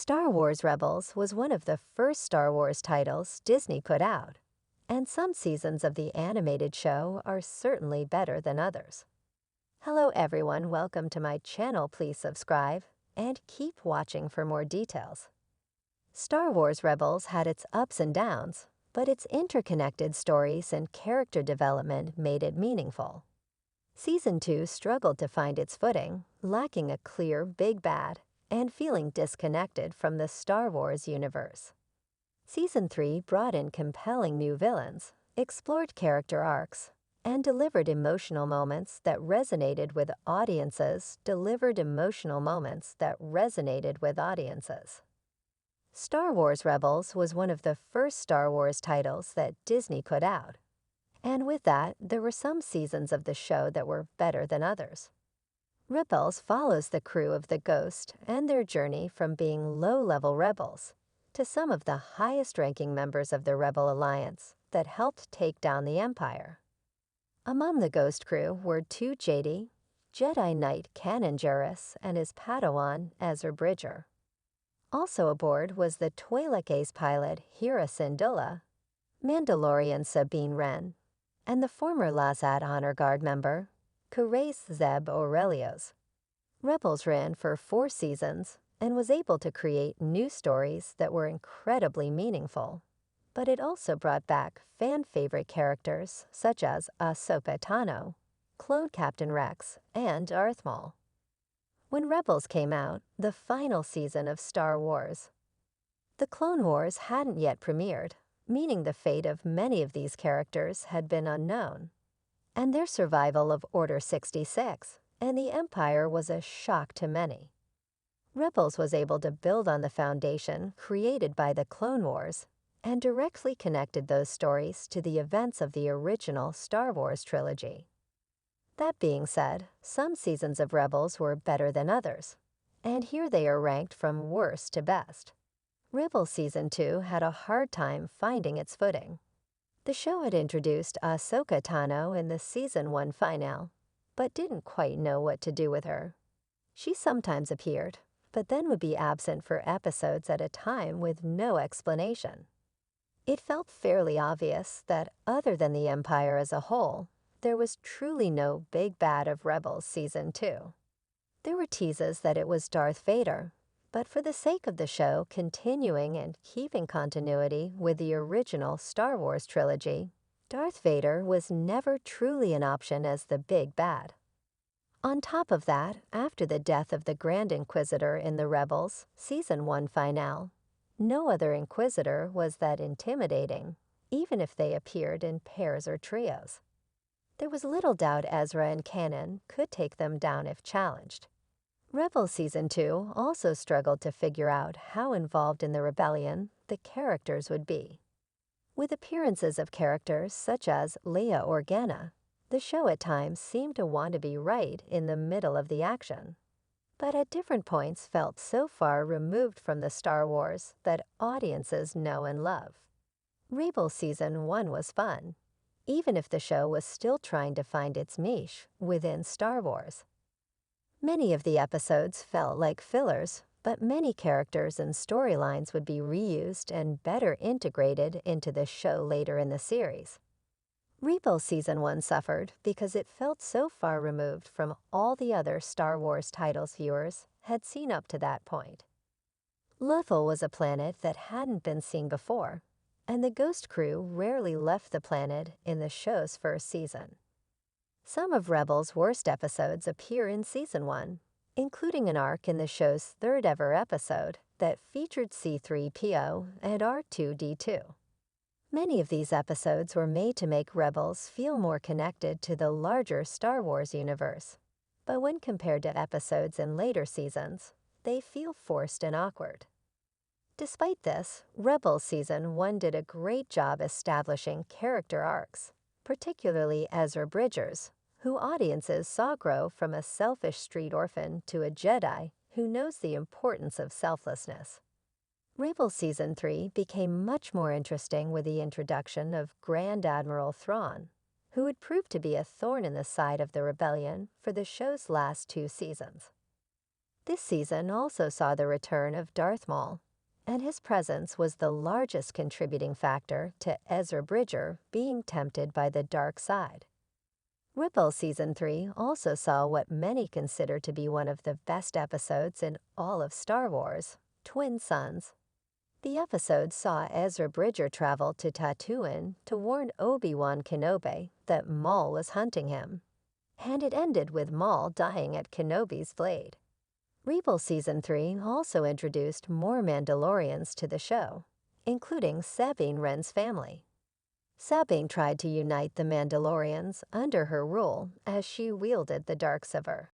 Star Wars Rebels was one of the first Star Wars titles Disney put out, and some seasons of the animated show are certainly better than others. Hello everyone, welcome to my channel. Please subscribe and keep watching for more details. Star Wars Rebels had its ups and downs, but its interconnected stories and character development made it meaningful. Season 2 struggled to find its footing, lacking a clear big bad and feeling disconnected from the Star Wars universe. Season 3 brought in compelling new villains, explored character arcs, and delivered emotional moments that resonated with audiences. Star Wars Rebels was one of the first Star Wars titles that Disney put out, and with that, there were some seasons of the show that were better than others. Rebels follows the crew of the Ghost and their journey from being low-level rebels to some of the highest-ranking members of the Rebel Alliance that helped take down the Empire. Among the Ghost crew were two Jedi Knight Kanan Jarrus and his Padawan Ezra Bridger. Also aboard was the Twi'lek ace pilot Hera Syndulla, Mandalorian Sabine Wren, and the former Lazad Honor Guard member Karace Zeb Aurelios. Rebels ran for 4 seasons and was able to create new stories that were incredibly meaningful, but it also brought back fan-favorite characters such as Ahsoka Tano, Clone Captain Rex, and Darth Maul. When Rebels came out, the final season of Star Wars, the Clone Wars hadn't yet premiered, meaning the fate of many of these characters had been unknown, and their survival of Order 66 and the Empire was a shock to many. Rebels was able to build on the foundation created by the Clone Wars and directly connected those stories to the events of the original Star Wars trilogy. That being said, some seasons of Rebels were better than others, and here they are ranked from worst to best. Rebels Season 2 had a hard time finding its footing. The show had introduced Ahsoka Tano in the Season 1 finale, but didn't quite know what to do with her. She sometimes appeared, but then would be absent for episodes at a time with no explanation. It felt fairly obvious that, other than the Empire as a whole, there was truly no big bad of Rebels Season 2. There were teases that it was Darth Vader, but for the sake of the show continuing and keeping continuity with the original Star Wars trilogy, Darth Vader was never truly an option as the big bad. On top of that, after the death of the Grand Inquisitor in the Rebels Season 1 finale, no other Inquisitor was that intimidating, even if they appeared in pairs or trios. There was little doubt Ezra and Kanan could take them down if challenged. Rebels Season 2 also struggled to figure out how involved in the rebellion the characters would be. With appearances of characters such as Leia Organa, the show at times seemed to want to be right in the middle of the action, but at different points felt so far removed from the Star Wars that audiences know and love. Rebels Season 1 was fun, even if the show was still trying to find its niche within Star Wars. Many of the episodes felt like fillers, but many characters and storylines would be reused and better integrated into the show later in the series. Rebels Season 1 suffered because it felt so far removed from all the other Star Wars titles viewers had seen up to that point. Lothal was a planet that hadn't been seen before, and the Ghost crew rarely left the planet in the show's first season. Some of Rebels' worst episodes appear in Season 1, including an arc in the show's third-ever episode that featured C-3PO and R2-D2. Many of these episodes were made to make Rebels feel more connected to the larger Star Wars universe, but when compared to episodes in later seasons, they feel forced and awkward. Despite this, Rebels Season 1 did a great job establishing character arcs, particularly Ezra Bridger's, who audiences saw grow from a selfish street orphan to a Jedi who knows the importance of selflessness. Rebels Season 3 became much more interesting with the introduction of Grand Admiral Thrawn, who would prove to be a thorn in the side of the rebellion for the show's last 2 seasons. This season also saw the return of Darth Maul, and his presence was the largest contributing factor to Ezra Bridger being tempted by the dark side. Ripple Season 3 also saw what many consider to be one of the best episodes in all of Star Wars, Twin Suns. The episode saw Ezra Bridger travel to Tatooine to warn Obi-Wan Kenobi that Maul was hunting him, and it ended with Maul dying at Kenobi's blade. Rebel Season 3 also introduced more Mandalorians to the show, including Sabine Wren's family. Sabine tried to unite the Mandalorians under her rule as she wielded the Darksaber.